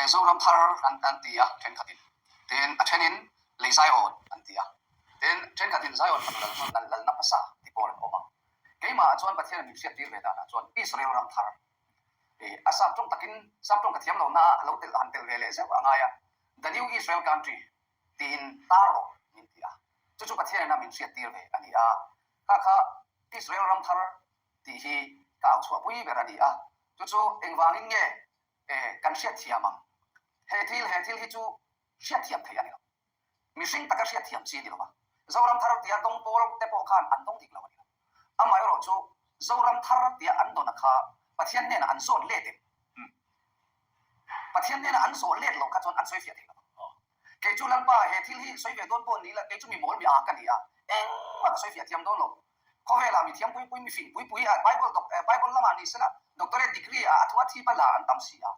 zo ram thar an tia then khatin then a thenin le sai on an tia then then khatin sai on lal na pasa ti por oma keima chuan pathian mi siat tir vedana chuan Israel ram thar asap trong takin sap trong kathiam lo na lo tel han tel vele se angaya the new Israel country tin taro min tia chu pathian na min siat tir ve ani a kha Israel ram thar ti hi ka chua pui berani a chu engwangin nge kan siat thiamang he thil hi chu siat thiam thei ani mishing taka siat thiam chi ni lo ma zoram thar tia dong pol te po khan an dong dik lo ani amai ro chu zoram thar tia an dona kha pathian ne na an zon le te pathian ne na an zon le lo ka chon an soi fia thei lo ke chu lam pa he thil hi soi ve don pon ni la ke chu mi mol mi a kan ni a eng ma soi fia thiam don lo ko ve la mi thiam pui mi fin pui a bible lama ni sala doctorate degree a athwa thi pa la an tam si a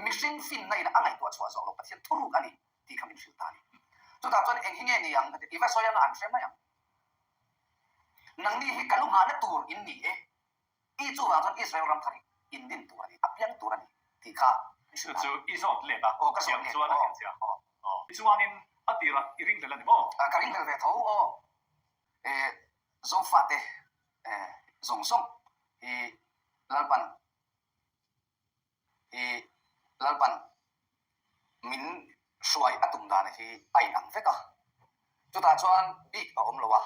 mishing fin nei na angai to chwa zo lo pathian thuru ani ti khamin sil ta ni chu ta chon eng hinge ni yang i va soya na an sema yang nang ni hi kalu ma na tur in ni e i chu wa chon Israel ram thari in din tur ani apyang tur ani ti kha chu i zo le ba o ka so chu an ken sia chu anin atira iring le la mo ka ring le ve tho o zo fa te zong song i lalpan min suai atum dan hi ai nang veka chu ta chuan bi pa om lowa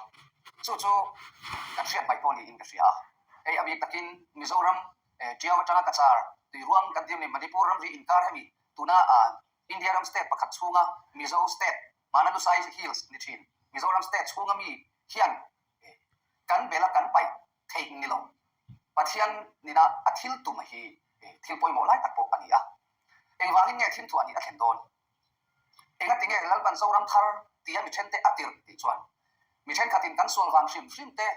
chu ka sia pai poni in ka sia ei abi takin Mizoram jiawa tanga kachar ti ruang kan tim ni Manipur ram ri inkar hemi tuna India ram state pakhat chunga Mizo state Manadu Sai Hills ni thin Mizoram state chunga mi hian kan bela kan pai thei ni lo pathian nina athil tum hi thil poi mo lai tak po ani a engwangin nge thin thu ani a khen don enga tinge lalban zoram thar tia mi thente atir ti chuan mi then khatin kan sol wang shim te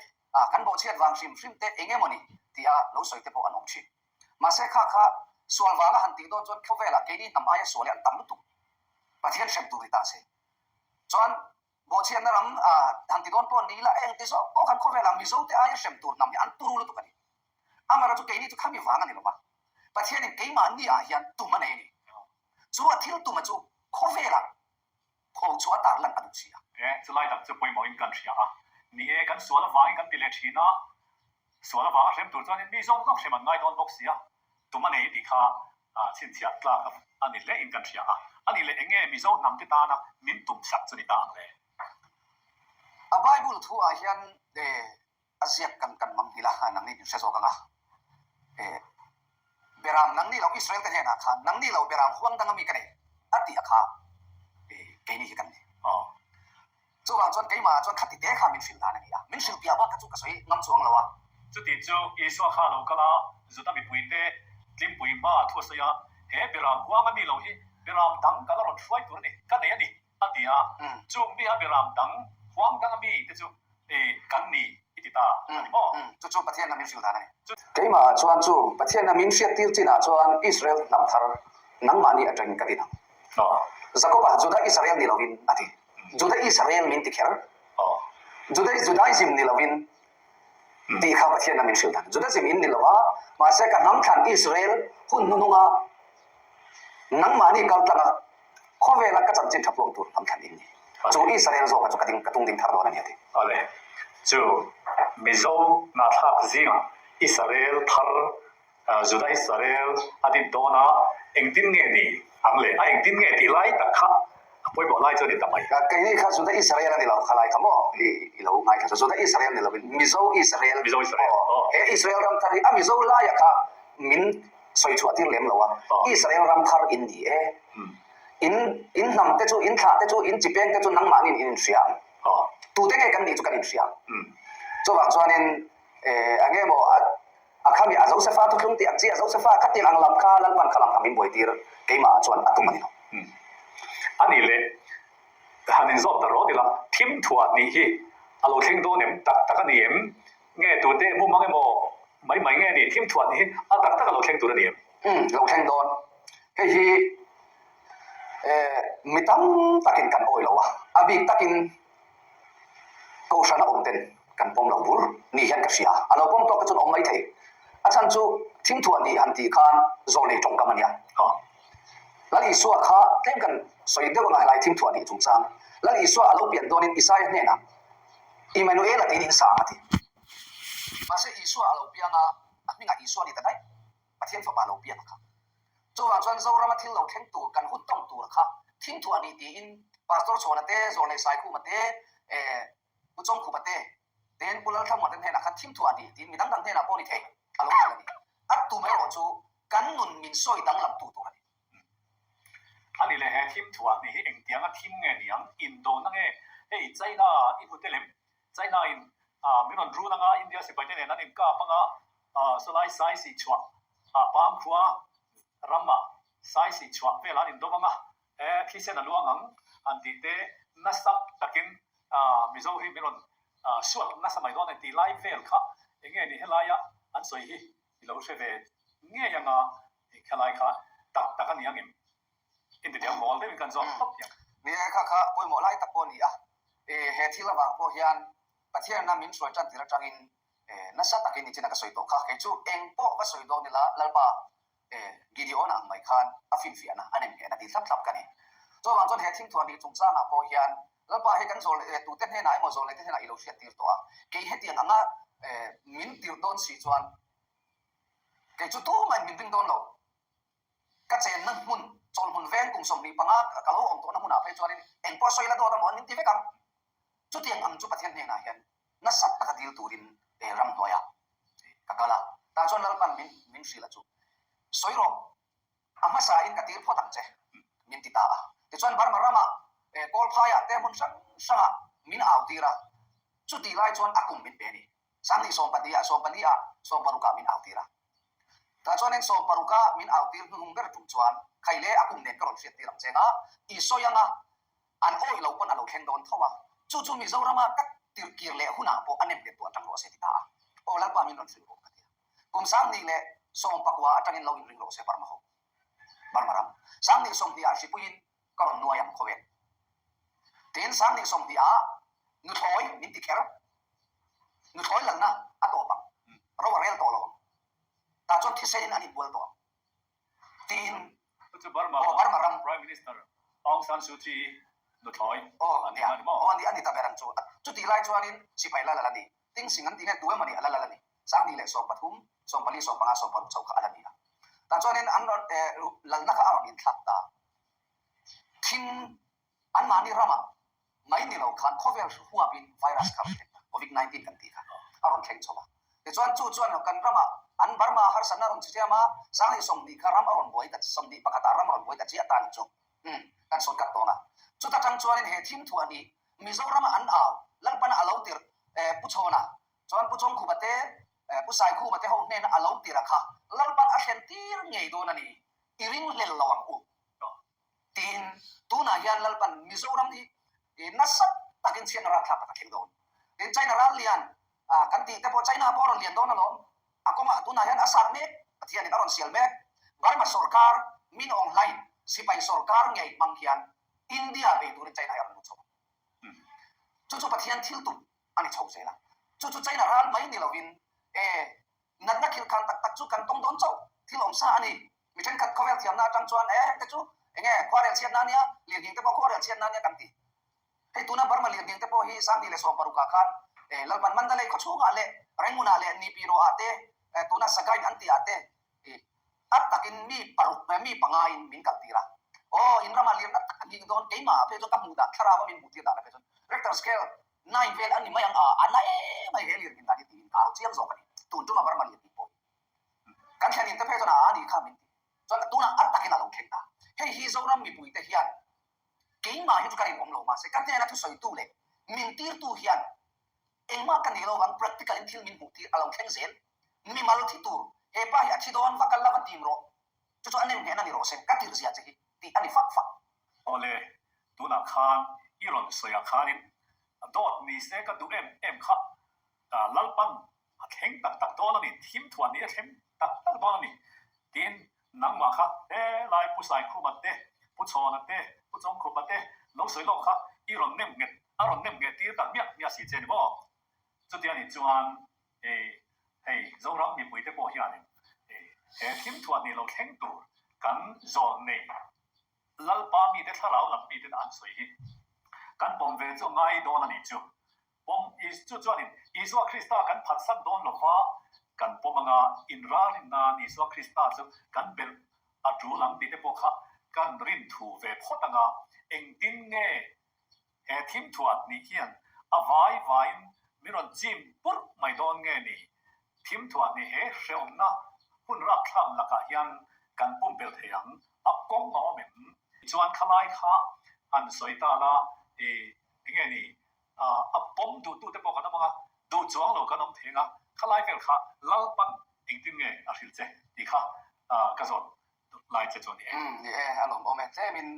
kan bo chiat wang shim te enge moni tia lo soi te po anom chi ma se kha sol wanga han ti do chon khowela ke ni tam aya sol an tam lu tu pathian shem tu ta se chuan bo chian na ram han ti don po ni la eng ti so o kan khowela mi zo te aya shem tu nam an turu lu tu kani amara chu ke ni chu khami wanga ni lo ba pathian ni ke ma ni a hian tu ma nei ni chu athil tu ma chu khowela kho chu atar lan adu chi chu lai tak chu poi mo in kan sia ni e kan sual wang kan tile thina sual wang sem tur chuan ni zong sem an ngai don box sia tu ma nei ti kha chin chia tla ka ani le in kan sia ani le enge mi zo nam ti ta na min tum sak chu ni ta le a bible thu a hian aziak kan mang hila nang ni se so kanga beram nang ni lo Israel kan hena khan nang ni lo beram huang dang mi kan ati akha ke ni kan ni chu wang chuan keima chuan khati te kha min sil dan ani a min sil pia ba ka chu ka soi ngam chuang lo wa chu ti chu iso kha lo kala zuta mi puite tlim pui ma thu sa ya he beram huang ami lo hi beram dang kala ron shwai tur ni ka ne ani atia chu mi ha beram dang huang dang ami te chu kan ni itita ani mo chu pathian na min sil dan ani keima chuan chu pathian na min siat tir china chuan Israel lam thar nang mani atang ka dina zakoba juda Israel ni lovin ati juda Israel min ti kher judaism ni lovin ti kha pathian na min sil dan judaism in ni lawa ma se ka nam khan Israel hun nununga nang mani kal tala khowela ka cham chin thapong tur nam khan in ni chu Israel zo ka chu katung ding thar do na ni ati ale chu mizo na thak zing Israel thar juda Israel ati dona engtin nge ni angle a engtin nge ti lai tak kha poi bo lai chu ni tamai ka ni kha juda Israel ni lo khalai khamo i lo ngai kha juda Israel ni lo mizo Israel he Israel ram thar a mizo la ya kha min soi chu atir lem lo wa Israel ram thar in ni in nam te chu in tha te chu in chipeng te chu nang mangin in siam tu te nge kan ni chu kan in siam chu wang chuan in ange mo akhami azosefa tu tlung ti akchi azosefa khatil ang lam kha lan pan khalam kamin boitir keima chuan atumani ani le hanin zo ta ro dila thim thua ni hi alo thing do nem tak ani em nge tu te mu mang mo mai nge ni thim thua ni a tak alo thing tu ni em lo thing don he hi mitam takin kan oi lo wa abi takin ko sana omten kan pom lo bur ni hian ka sia alo pom to ka chun om mai thei achan chu thing thua ni han ti khan zo nei tong ka mania แล้วอีสัวข้าเต็มกันสวยเดียวกันหลายทีมทัวร์นี่จุงจังแล้วอีสัวเราเปลี่ยนตัวนี้อิสายเนี่ยนะอิมานูเอลตีนินสามทีมาเสียอีสัวเราเปลี่ยนอ่ะไม่งั้นอีสัวนี่แต่ได้ประเทศฝั่งเราเปลี่ยนครับจวนจวนเราเรามาทิ้งเราแข่งตัวกันหุ่นต้องตัวครับทีมทัวร์นี่ตีอินพาสตอร์โซนเต้โซนในสายคู่มาเต้ผู้จงคู่มาเต้เดินบุลทั้งหมดเนี่ยนะครับทีมทัวร์นี่ตีมีตั้งเนี่ยนะพวกนี้เท่อารมณ์อะไรนี่อัดตัวไม่รอจูกันนุนมินซอยตั้งลำตัวนี่อันนี้เลยทีมทัวร์นี่เองเดียงทีมเงี้ยอินโดนั่งใจน่าอินพุตเตลิมใจน่าอินไม่นอนรู้นั่งอินเดียสิไปเนี่ยนั่นเองก็ปังสไลด์ไซส์ชัวปามครัวรัมมาไซส์ชัวเวลาอินโดปังที่เส้นลวงอันที่เตนัสตักตะกินมิโซฮิไม่นอนชวดนัสมัยก่อนที่ไลฟ์เวลค่ะเงี้ยนี่เฮลายะอันสวยฮิเราเชื่อเวเงี้ยยังเฮลายค่ะตักกันยังเองอินเดียมอลได้มีการซ้อมตบยังนี่ค่ะพอยหมอไล่ตะโกนนี่เฮที่ละบางพวกยันประเทศนั้นมินสวยจันทร์ที่เราจังอินนัสตักอินนี่จีนักสวยโตค่ะเจู่เองพวกก็สวยโตนี่ละแล้วป่ะกิดิโอนังไม่คันฟินฟิอานะอันนี้เห็นนะที่ทับกันนี่ตัวบางตัวเฮทีมทัวร์นี่จงสร้างพวกยันแล้วป่ะให้กันโซลตัวเต้นให้ไหนหมดโซลเต้นให้ไหนอีโลเชียตีตัวเกี่ยเฮตีนังมินตีโดนสีจวนเกี่ยจู่ตัวมันมินเป็นโดนเราก็เจนนั่งหุ่นจนหุ่นแฟนกลุ่มสมดีปังกะโลองตัวนั่งหุ่นอาไปจวนนี่เอ็งพอสวยละตัวทั้งหมดนี่ที่เฟกังจุดที่ยังจุดประเทศเนี่ยนะเห็นนัสตักดิลตูรินรำตัวยากะกะละแต่จวนเราปันมินสีละจุสวยรออามาสายอินกะตีพอตั้งใจมินติตาแต่จวนบาร์มารามากอลพายะเตมุนสังมินเอาตีระจุดที่ไล่จวนอากุมมินเปนี่สังที่ส่งปฏิยาส่งปฏิยาส่งปารุกามินเอาตีระแต่จวนเองส่งปารุกามินเอาตีนุ่งกระจุงจวนใครเล่อากุมเด็กกระโดดเสียตีรังเจนะอีโซยังอันโอ้ยเราคนอันเราแข่งโดนเท่าว่าจู่ๆมีเจ้ารามากัดติร์กีเล่หุ่นอาโปอันเนมเด็ดตัวจังหวะเสียติตาโอ้แล้วปามินโดนสิโกกันกุมสังนี่เล่ส่งปักว่าจังอินเราอินริงโรเซปาร์มาโฮบาร์มารามสังนี่ส่งที่อาชิปุยินกระโดดนัวยังโคเวนเตียนสังนี่ส่งที่นุทอยมินติเคร์นุทอยหลังนะอัตโตปังเราว่าเรียนโตเราแต่จนที่เซนอันนี้บัวตัวตีนบาร์มารัม Prime Minister องซานซูจีนุทอยอันนี้ตาเบรันจูจุดที่ไล่จวนนี้สิไปละละนี่ติ้งสิ่งนั้นที่เนี่ยตัวมันนี่ละละนี่สังนี่แหละส่งปฐุมส่งปลีส่งปังส่งปรุเจ้าข้าละนี่นะแต่จวนนี้อันนั้นหลังนักอารมณ์อินทับตาทิมอันมานี่รามาไม่นี่เราคันโควิดหัวบินไวรัสครับโควิด-19กันตีค่ะอารมณ์แข็งชอบแต่จวนกันรามาอันบาร์มาฮาร์สันนารมณ์เจียมาสังนี่ส่งดีคารามอารมณ์บ่อยแต่ส่งดีปากตารามอารมณ์บ่อยแต่เจียตานี่จงกันสดกัดตัวนะจุดตั้งจวนนี้ทีมทัวร์นี้มิโซรามาอันเอาลังปนอาลาวติร์ผู้ชนะจวนผู้ชมคู่บัตเต้ผู้ชายคู่บัตเต้เขาเนี่ยอาลาวติร์ค่ะลังปนอาเซนตีร์ไงโดนนี่อีริงเลลลวังอุทีนตัวนั้นยันลังปนมิโซรามที่นัสตักินเชียนราคาตักเข่งโดนเอ็นไชน่าเลียนกันตีแต่พอไชน่าพอเราเลียนโดนนั่นหรออากูมาตัวนั้นยันอาสัตเมกปฏิญาณนารอนเซียลเมกบาร์มาสุรการมินออนไลน์สิไปสุรการไงมังคียนอินเดียไปดูในใจนายรัฐมุชจู่ๆประเทศที่ตุ่มอันนี้ชาวเซล่ะจู่ๆใจนารัฐไม่นี่เราวินนั่นนักขิลคันตักจู่กันต้องโดนเจ้าที่หลงซาอันนี้ไม่ใช่ขัดข้อแม้เทียมนาจังจวนแต่จู่ไงควาเรียนเชียนนั่นเนี่ยเรียนยิงแต่พอควาเรียนเชียนนั่นเนี่ยกันตีให้ตัวนั้นบาร์มาเรียนยิงแต่พอฮีสังนี่เลยส่งปารุกาคันแล้วมันได้เลยเขาชูงอะไรแรงมุนาเลยนี่ปีโรอาเต้ตัวนั้นสกายอันตีอาเต้อัตตะกินมีปารุมีปังอาอินมินกัลตีระอินรามาเลียนอันยิงโดนเอ็มมาเพื่อจะกับมุดาคาราบามินมุติดานะเพื่อจะเรกเตอร์สเกล9เวลอันนี้ไม่ยังอันนั้นไม่เฮลียนกินตาดีตีนข่าวเชี่ยงส่งกันตุนจุ่มมาบาร์มาเลียนตีโป้กันแค่นี้แต่เพื่อจะน่าอันนี้ข้ามินจนตัวนั้นอัตตะกินอะไรเข่งตาเฮ้ยฮิโซรัมมีปุยเทียนเก่งมาฮิจุการินอมโลมาเสกันที่นั่นทุกส่วนตู้เล็กมินตีร์ตู้เฮียนเอ็งมากันนี่เราวัน practical อินทิลมินมุติอะไรเข่งเซนมีมาลุที่ตู้เฮ้ยป้าฮิอาชิโดนฟักกันละวันทีมโรจู่ๆอันนี้เห็นอันนี้โรเซนกัดที่รู้สึกจะที่อันนี้ฟักโอเลตัวนักข่าวอีรอนสวยข่าวนี้โดดมีเสกดูเอ็มค่ะลัลปันแข่งตักตัวนี่ทีมทัวร์นี่แข่งตักตัวนี่ทีมนังมาค่ะไล่ผู้ชายคู่บัดเต้ผู้ชนะเต้ผู้จงคู่บัดเต้ลงสวยลงค่ะอีรอนเนมเงอารอนเนมเงที่ตัดมีสิเจนี่บ่จุดเดียวนี่จวนเรารับมีปุ๋ยเต้บ่เฮียนี่ทีมทัวร์นี่เราแข่งตัวกันโซนนี่ ลัลปามีเด็ดทะเลาหลับมีเด็ดอันสวยกันผมเวจง่ายโดนนี่จูผมอีจูจวนอิสวาคริสต์กันพัดสันโดนหลบฟ้ากันผมงาอินราลินนาอิสวาคริสต์จูกันเบลอัดรูหลังปีเตปค่ะกันรินทูเวพอตังาเองดินเง่ทิมถวดนี่เฮียนอวายไวมิรอนจิมปุ๊บไม่โดนเง่นี่ทิมถวดนี่เชื่อมนะหุ่นรักทำละกะเฮียนกันปุ่มเบลเทียงอับกงเอาเหม็นจวนขลายค่ะอันสวยตาละเงี้ยนี่อับปมดูเตปกันนะมั้งดูจวงเรากันน้องเทียงขลายเฟลค่ะเล่าปังเองดินเง่อาศิลเจดีค่ะกระสอบลายเจจวนนี่นี่ฮัลโหลโอเมเจมิน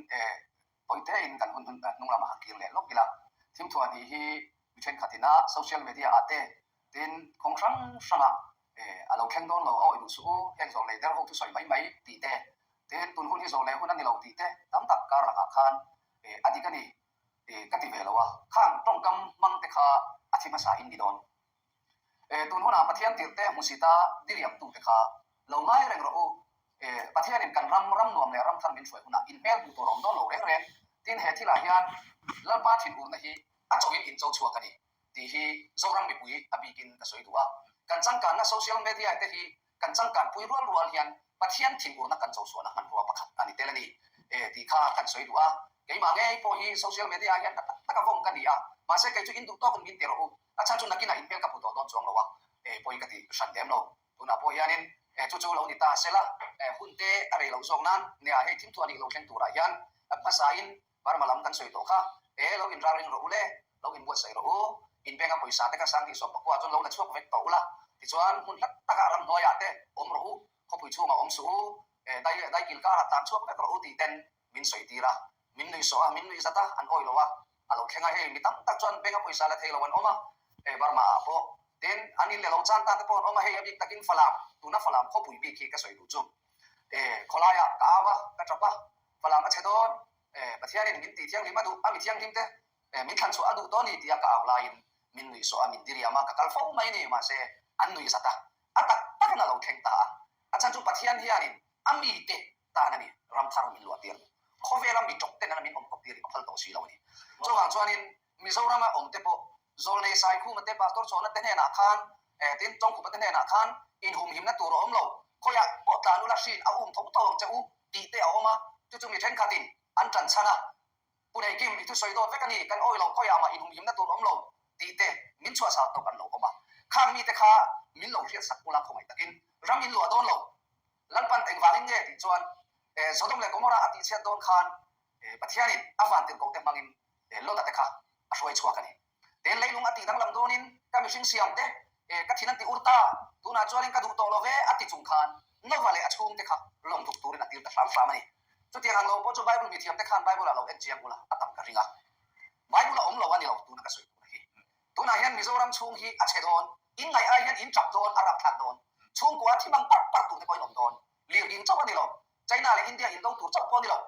ปอยเตอินกันหุ่นนุ่งละมาหักกินเลยลูกกีฬาทีมทัวร์นี้ที่วิเชนขัดนะโซเชียลมีเดียอาเต้ดินของครั้งสนะเราแข่งโดนเราเอาดูสู้แข่งส่งเลยเดี๋ยวเขาทุกส่วนไม่ตีเต้เดินตุนหุ่นที่ส่งเลยหุ่นนั้นนี่เราตีเต้น้ำตักการละกันขันอดีกันนี่กติเวลวะข้างตรงกำมังเตคาอาทิมาสาอินดีโดนตุนหุ่นอาปะเทียนตีเต้มุสิตาดิเรียมตุเตคาเราไม่เร่งเราปะเทียนกันรำนวมเลยรำทันเป็นช่วยหุ่นอินเมลบุตรรำโดนเราเร่งtin he thila hian lalpa thin ur na hi a chawin in chaw chua kani ti hi zoram mi pui abikin ka soi duwa kan changkan na social media te hi kan changkan pui rual hian pathian thin ur na kan chaw suana han ruwa pakhat ani telani ti kha kan soi duwa ke ma nge po hi social media hian ta ka vom kan dia ma se ke chu in du to kan min te ro a cha chu nakina in pel ka pu to don chong lo wa poi ka ti san dem lo tuna po hianin chu chu lo ni ta sela hunte are lo zong nan ne a he thim tu ani lo thleng tura hian pasain bar malam kan soi to kha lo in raring ro le lo in buat sai ro in benga poisa te ka sang ti so pakwa chon lo na chuak vek to la ti chuan hun lat taka ram noya te om ro ko pui chu ma om su dai kil ka ra tam chuak vek ro ti ten min soi ti ra min nui so min nui zata an oi lo wa alo khenga he mi tam tak chuan benga poisa la thei lo wan oma bar ma po ten ani le lo chan ta te pon oma he abik takin falam tuna falam ko pui bi ki ka soi du chu kholaya ka wa ka trapa falam a chedonปะเทียนมินตีเทียงลิมาดูอามิเทียงลิมเตมินทันชัวดูตอนนี้ที่กาวลายมินนุยโซอามินดิริยามากัลฟงไม่เนี่ยมาเซอันนุยสัตย์อัตตักน่าเราแข่งตาอาจารย์จูปะเทียนเฮียนินอามีเตตานันนี่รำทารมินลวดเดียร์ข้อเวลามีจบเต้นนั้นมินอมกบดีริกับพัลโตสีเหล่านี้จงหวังชวนินมิโซรามาอมเตปโซลเนสายคู่มันเตปาตัวโซนัดเต้นเฮนักขันตินจงคู่มันเต้นเฮนักขันอินหุมหิมนัดตัวรอมเราเขาอยากปอดตานุลักษินเอาทบตองจะตีเตเอามาจู่ๆมีเทนคาดินอันจันชนะปุณไอ้กิมอิทุสอยโดนเวกันนี่กันโอ้ยเราก็ยามาอินหุมยิมนั่นตัวล้มลงตีเตมินชัวสาวตกันเราออกมาข้างมีแต่ข้ามินเราเรียกสักกุลาคงไม่ตะกินรามินหลัวโดนเราลันปันแต่งวาลินเย่ติจวนสดมเลยก็มราอติเชียโดนคานปะเทียนินอวันติโกเตมังอินโลตัดแต่ข้าช่วยชัวกันนี่เดินเลยลุงอติดังลำโดนินก็มีสิ่งเสียมเตกัทินันติอุตตาตัวน่าจวนก็ดูโตโลเวอติจุงคานนกวาเลอชุ่มเตข้าลงถูกตัวนี่อติแต่สามมันนี่จุดที่เราพอจะไบเบิลมีเทียมแต่ขันไบเบิลเราเอ็นจีเอ็มกูละอัตตำกันริงอ่ะไบเบิลเราเราวันนี้เราตัวนักสวยตัวนั้นเห็นมิโซรัมช่วงที่อัจฉริยะอินไงไอเห็นอินจับโดนอาหรับทัดโดนช่วงกว่าที่มันปัดตัวในก้อยหลงโดนเลี้ยงอินเจ้าวันนี้เราใจน่าเลยอินเดียอินโดนตัวเจ้าวันนี้เรา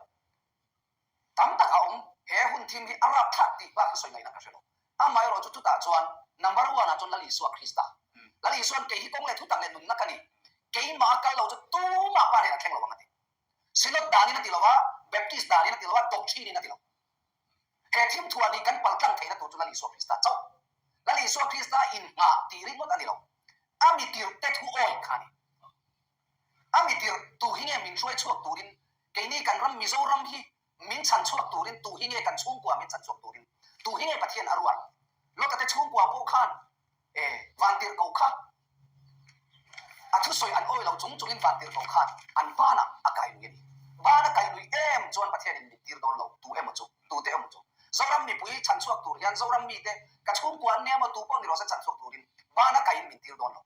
ตั้งแต่เขาเฮ้หุ่นทีมที่อาหรับทัดตีว่าคือสวยไงนักเชียวอาไม่เราจุดตาจวนนัมเบอร์วันจนละลิสวาคริสต์ละลิสวนเกี่ยกงเลยทุกต่างเลยนุ่นนักนี่เกี่ยมากันเราจะตู้มาปานเนี่ยแข่งเราบ้างทีSinot dani na tilawa, Baptist dani na tilawa, doctrine na tilawa. Hetim tuwa ni kan palkang kay na tuto na liso Krista. So, na liso Krista in nga tiring mo tanilaw. Amitir tet hu oy kani. Amitir tuhinge min chuay chuak turin. Kay ni kan ram mizo ram hi min chan chuak turin tuhinge kan chung kwa min chan chuak turin. Tuhinge pathian aruan. Lo kate chung kwa po khan. Vantir kau khan. Atu soy an oil ang chung chungin vantir kau khan. An bana akay ngini. Bana kay lui chuan pathian in mitir don lo tu chu tu te chu. Zoram mi pui chan chuak tur yan zoram mi te ka chung kwa ne ma tu pon ni ro sa chan chuak turin. Bana kay in mitir don lo.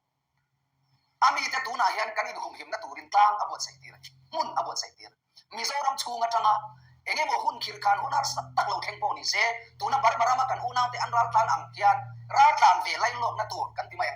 Ami te tu na yan kan in hum him na turin tang abot sai tir. Mun abot sai tir. Mizoram chung atanga enge mo hun khir khan hun har tak lo theng po ni se tu na bar marama kan una te an ral tlan ang kian ra tlan ve lai lo na tur kan ti mai